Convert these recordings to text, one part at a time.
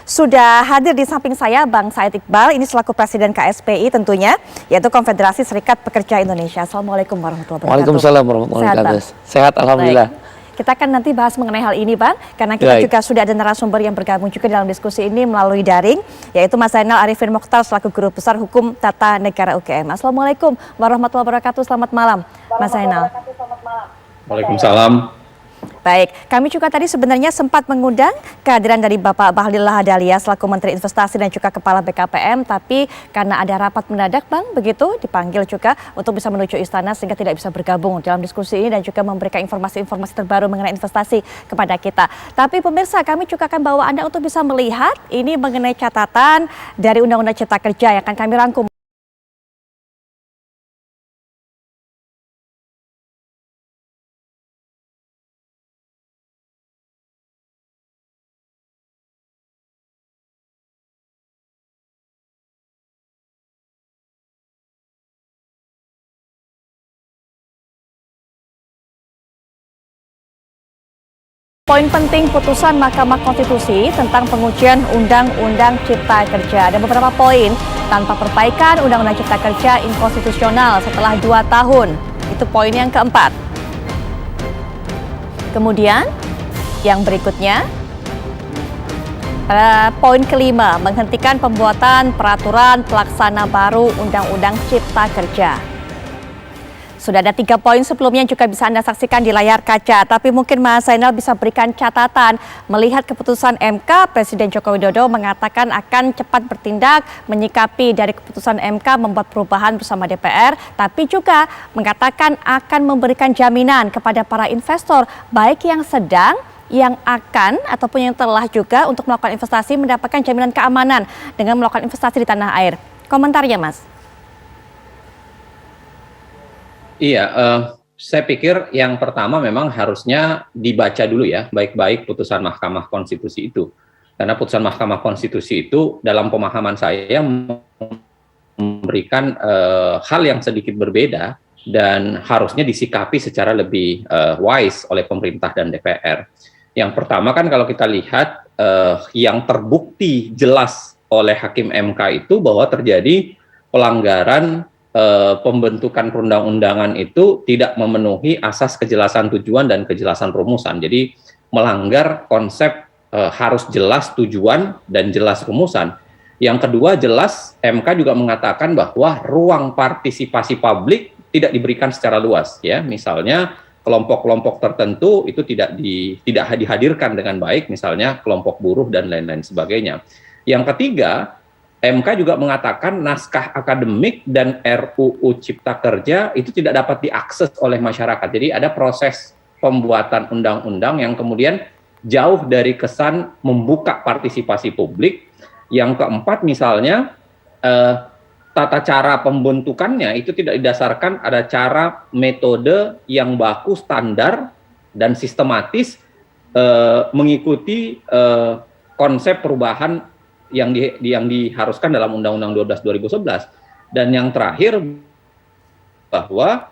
Sudah hadir di samping saya Bang Said Iqbal, ini selaku Presiden KSPI tentunya, yaitu Konfederasi Serikat Pekerja Indonesia. Assalamualaikum warahmatullahi wabarakatuh. Waalaikumsalam warahmatullahi wabarakatuh. Sehat, alhamdulillah. Baik. Kita akan nanti bahas mengenai hal ini, Bang, karena kita juga sudah ada narasumber yang bergabung juga dalam diskusi ini melalui daring, yaitu Mas Zainal Arifin Mokhtar selaku Guru Besar Hukum Tata Negara UGM. Assalamualaikum warahmatullahi wabarakatuh. Selamat malam, Mas Zainal. Waalaikumsalam. Baik, kami juga tadi sebenarnya sempat mengundang kehadiran dari Bapak Bahlil Lahadalia selaku Menteri Investasi dan juga Kepala BKPM, tapi karena ada rapat mendadak, Bang, begitu dipanggil juga untuk bisa menuju istana sehingga tidak bisa bergabung dalam diskusi ini dan juga memberikan informasi-informasi terbaru mengenai investasi kepada kita. Tapi pemirsa, kami juga akan bawa Anda untuk bisa melihat ini mengenai catatan dari Undang-Undang Cipta Kerja yang akan kami rangkum. Poin penting putusan Mahkamah Konstitusi tentang pengujian Undang-Undang Cipta Kerja. Ada beberapa poin tanpa perbaikan Undang-Undang Cipta Kerja inkonstitusional setelah 2 tahun. Itu poin yang keempat. Kemudian yang berikutnya, poin kelima, menghentikan pembuatan peraturan pelaksana baru Undang-Undang Cipta Kerja. Sudah ada 3 poin sebelumnya juga bisa Anda saksikan di layar kaca. Tapi mungkin Mas Zainal bisa berikan catatan melihat keputusan MK, Presiden Joko Widodo mengatakan akan cepat bertindak menyikapi dari keputusan MK membuat perubahan bersama DPR. Tapi juga mengatakan akan memberikan jaminan kepada para investor baik yang sedang, yang akan ataupun yang telah juga untuk melakukan investasi mendapatkan jaminan keamanan dengan melakukan investasi di tanah air. Komentarnya, Mas? Iya, saya pikir yang pertama memang harusnya dibaca dulu ya, baik-baik putusan Mahkamah Konstitusi itu. Karena putusan Mahkamah Konstitusi itu dalam pemahaman saya memberikan hal yang sedikit berbeda dan harusnya disikapi secara lebih wise oleh pemerintah dan DPR. Yang pertama kan kalau kita lihat yang terbukti jelas oleh Hakim MK itu bahwa terjadi pelanggaran pembentukan perundang-undangan itu tidak memenuhi asas kejelasan tujuan dan kejelasan rumusan. Jadi melanggar konsep harus jelas tujuan dan jelas rumusan. Yang kedua, jelas MK juga mengatakan bahwa ruang partisipasi publik tidak diberikan secara luas, ya. Misalnya kelompok-kelompok tertentu itu tidak dihadirkan dengan baik, misalnya kelompok buruh dan lain-lain sebagainya. Yang ketiga, MK juga mengatakan naskah akademik dan RUU Cipta Kerja itu tidak dapat diakses oleh masyarakat. Jadi ada proses pembuatan undang-undang yang kemudian jauh dari kesan membuka partisipasi publik. Yang keempat misalnya tata cara pembentukannya itu tidak didasarkan ada cara metode yang baku, standar, dan sistematis mengikuti konsep perubahan yang diharuskan dalam Undang-Undang 12 2011. Dan yang terakhir bahwa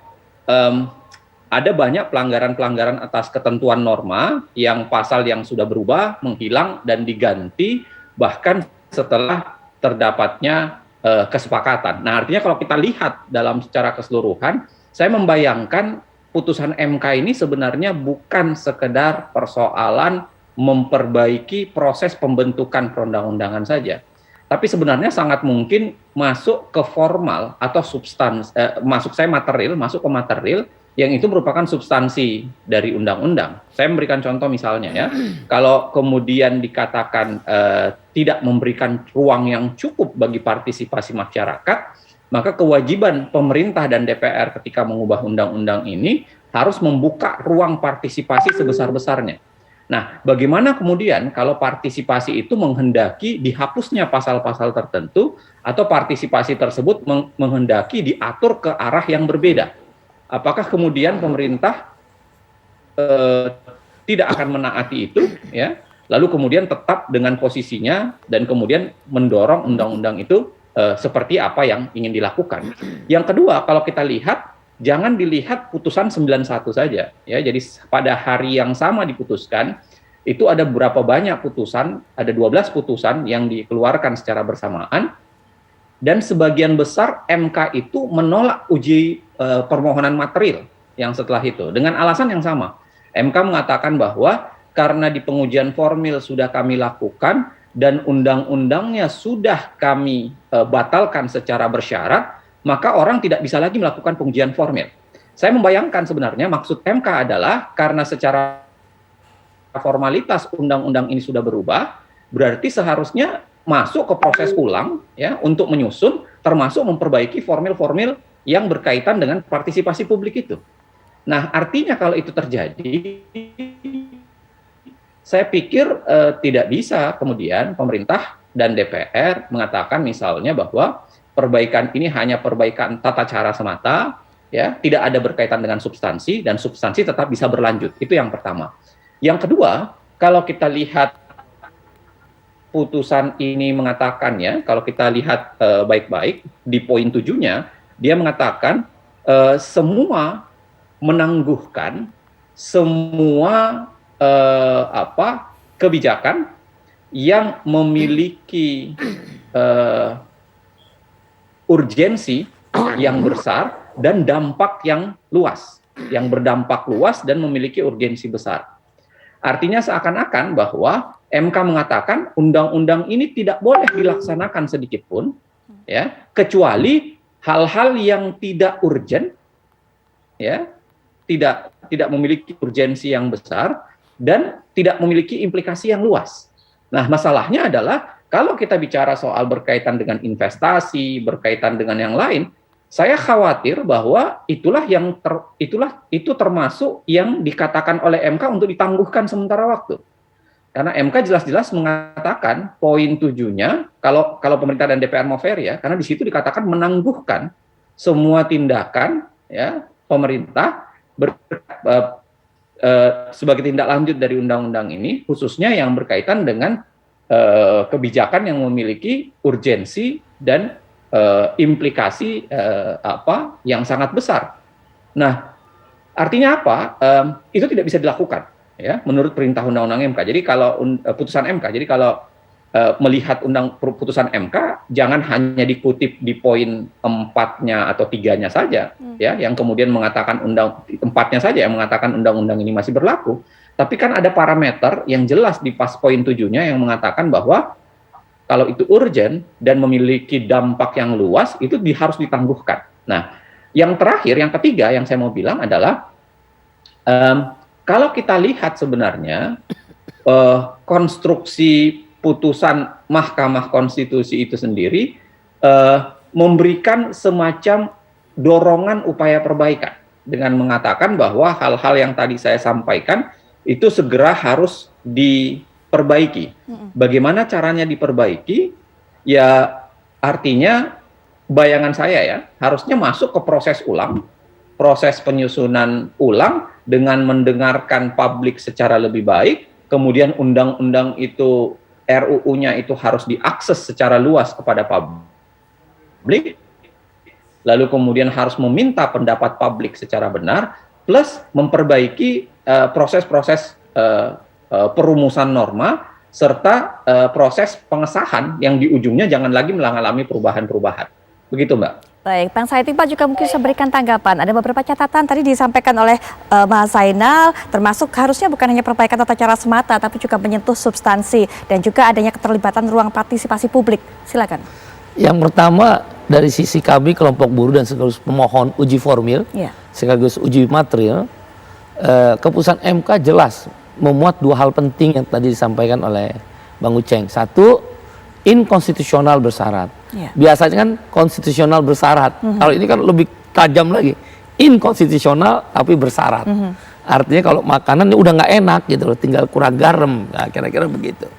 ada banyak pelanggaran-pelanggaran atas ketentuan norma yang pasal yang sudah berubah, menghilang dan diganti bahkan setelah terdapatnya kesepakatan. Nah, artinya kalau kita lihat dalam secara keseluruhan, saya membayangkan putusan MK ini sebenarnya bukan sekedar persoalan memperbaiki proses pembentukan perundang-undangan saja, tapi sebenarnya sangat mungkin masuk ke formal atau substansi, masuk ke material yang itu merupakan substansi dari undang-undang. Saya memberikan contoh misalnya ya, kalau kemudian dikatakan tidak memberikan ruang yang cukup bagi partisipasi masyarakat, maka kewajiban pemerintah dan DPR ketika mengubah undang-undang ini harus membuka ruang partisipasi sebesar-besarnya. Nah, bagaimana kemudian kalau partisipasi itu menghendaki dihapusnya pasal-pasal tertentu atau partisipasi tersebut menghendaki diatur ke arah yang berbeda? Apakah kemudian pemerintah tidak akan menaati itu, ya? Lalu kemudian tetap dengan posisinya dan kemudian mendorong undang-undang itu seperti apa yang ingin dilakukan? Yang kedua, kalau kita lihat, jangan dilihat putusan 91 saja, ya. Jadi pada hari yang sama diputuskan itu ada berapa banyak putusan, ada 12 putusan yang dikeluarkan secara bersamaan, dan sebagian besar MK itu menolak uji permohonan material yang setelah itu, dengan alasan yang sama. MK mengatakan bahwa karena di pengujian formil sudah kami lakukan, dan undang-undangnya sudah kami batalkan secara bersyarat, maka orang tidak bisa lagi melakukan pengujian formil. Saya membayangkan sebenarnya maksud MK adalah karena secara formalitas undang-undang ini sudah berubah, berarti seharusnya masuk ke proses ulang ya untuk menyusun, termasuk memperbaiki formil-formil yang berkaitan dengan partisipasi publik itu. Nah, artinya kalau itu terjadi, saya pikir tidak bisa kemudian pemerintah dan DPR mengatakan misalnya bahwa perbaikan ini hanya perbaikan tata cara semata, ya, tidak ada berkaitan dengan substansi, dan substansi tetap bisa berlanjut. Itu yang pertama. Yang kedua, kalau kita lihat putusan ini mengatakan, ya, kalau kita lihat baik-baik di poin 7-nya, dia mengatakan semua menangguhkan semua kebijakan yang memiliki urgensi yang besar dan dampak yang luas, yang berdampak luas dan memiliki urgensi besar. Artinya seakan-akan bahwa MK mengatakan undang-undang ini tidak boleh dilaksanakan sedikit pun, ya, kecuali hal-hal yang tidak urgent, ya, tidak memiliki urgensi yang besar dan tidak memiliki implikasi yang luas. Nah, masalahnya adalah kalau kita bicara soal berkaitan dengan investasi, berkaitan dengan yang lain, saya khawatir bahwa itu termasuk yang dikatakan oleh MK untuk ditangguhkan sementara waktu. Karena MK jelas-jelas mengatakan poin 7-nya, kalau pemerintah dan DPR mau fair, ya, karena di situ dikatakan menangguhkan semua tindakan, ya, pemerintah sebagai tindak lanjut dari undang-undang ini, khususnya yang berkaitan dengan kebijakan yang memiliki urgensi dan implikasi yang sangat besar. Nah, artinya apa? Itu tidak bisa dilakukan, ya, menurut perintah undang-undang MK. Jadi kalau putusan MK, jadi kalau melihat putusan MK, jangan hanya dikutip di poin 4-nya atau 3-nya saja, ya, yang kemudian mengatakan 4-nya saja yang mengatakan undang-undang ini masih berlaku. Tapi kan ada parameter yang jelas di pas poin 7-nya yang mengatakan bahwa kalau itu urgent dan memiliki dampak yang luas, itu harus ditangguhkan. Nah, yang terakhir, yang ketiga yang saya mau bilang adalah, kalau kita lihat sebenarnya konstruksi putusan Mahkamah Konstitusi itu sendiri memberikan semacam dorongan upaya perbaikan dengan mengatakan bahwa hal-hal yang tadi saya sampaikan itu segera harus diperbaiki. Bagaimana caranya diperbaiki? Ya, artinya bayangan saya, ya, harusnya masuk ke proses ulang, proses penyusunan ulang dengan mendengarkan publik secara lebih baik, kemudian undang-undang itu, RUU-nya itu harus diakses secara luas kepada publik, lalu kemudian harus meminta pendapat publik secara benar, plus memperbaiki proses-proses perumusan norma, serta proses pengesahan yang di ujungnya jangan lagi mengalami perubahan-perubahan. Begitu, Mbak. Baik, Bang Saidi, Pak juga mungkin bisa berikan tanggapan. Ada beberapa catatan tadi disampaikan oleh Mas Zainal, termasuk harusnya bukan hanya perbaikan tata cara semata, tapi juga menyentuh substansi dan juga adanya keterlibatan ruang partisipasi publik. Silakan. Yang pertama, dari sisi kami kelompok buruh dan sekaligus pemohon uji formil, sekaligus uji material, keputusan MK jelas memuat dua hal penting yang tadi disampaikan oleh Bang Uceng. Satu, inkonstitusional bersyarat. Biasanya kan konstitusional bersyarat. Kalau ini kan lebih tajam lagi. Inkonstitusional tapi bersyarat. Artinya kalau makanan ini udah nggak enak gitu loh, tinggal kurang garam. Nah, kira-kira begitu.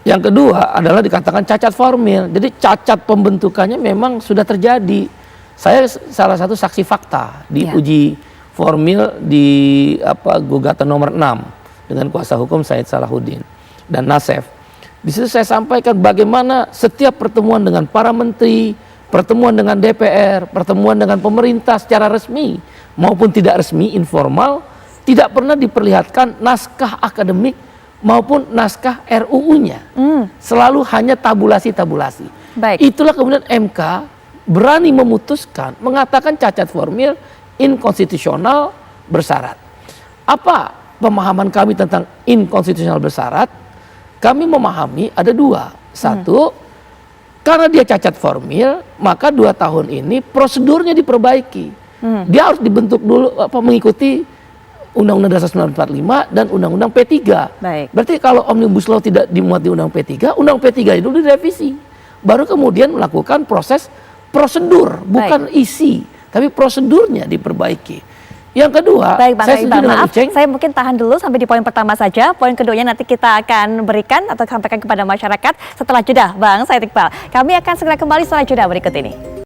Yang kedua adalah dikatakan cacat formil. Jadi cacat pembentukannya memang sudah terjadi. Saya salah satu saksi fakta di uji formil di gugatan nomor 6 dengan kuasa hukum Said Salahuddin dan Nasef. Di situ saya sampaikan bagaimana setiap pertemuan dengan para menteri, pertemuan dengan DPR, pertemuan dengan pemerintah secara resmi maupun tidak resmi, informal, tidak pernah diperlihatkan naskah akademik maupun naskah RUU-nya. Selalu hanya tabulasi-tabulasi. Baik. Itulah kemudian MK berani memutuskan, mengatakan cacat formil, inkonstitusional, bersyarat. Apa pemahaman kami tentang inkonstitusional bersyarat? Kami memahami ada dua. Satu, karena dia cacat formil, maka 2 tahun ini prosedurnya diperbaiki. Dia harus dibentuk dulu, mengikuti Undang-Undang Dasar 1945 dan Undang-Undang P3. Baik. Berarti kalau Omnibus Law tidak dimuat di Undang P3, Undang P3 itu direvisi. Baru kemudian melakukan proses prosedur, bukan isi, tapi prosedurnya diperbaiki. Yang kedua, baik, Bang saya setuju dengan maaf, Uceng. saya mungkin tahan dulu sampai di poin pertama saja. Poin keduanya nanti kita akan berikan atau sampaikan kepada masyarakat setelah jeda, Bang Said Iqbal. Kami akan segera kembali setelah jeda berikut ini.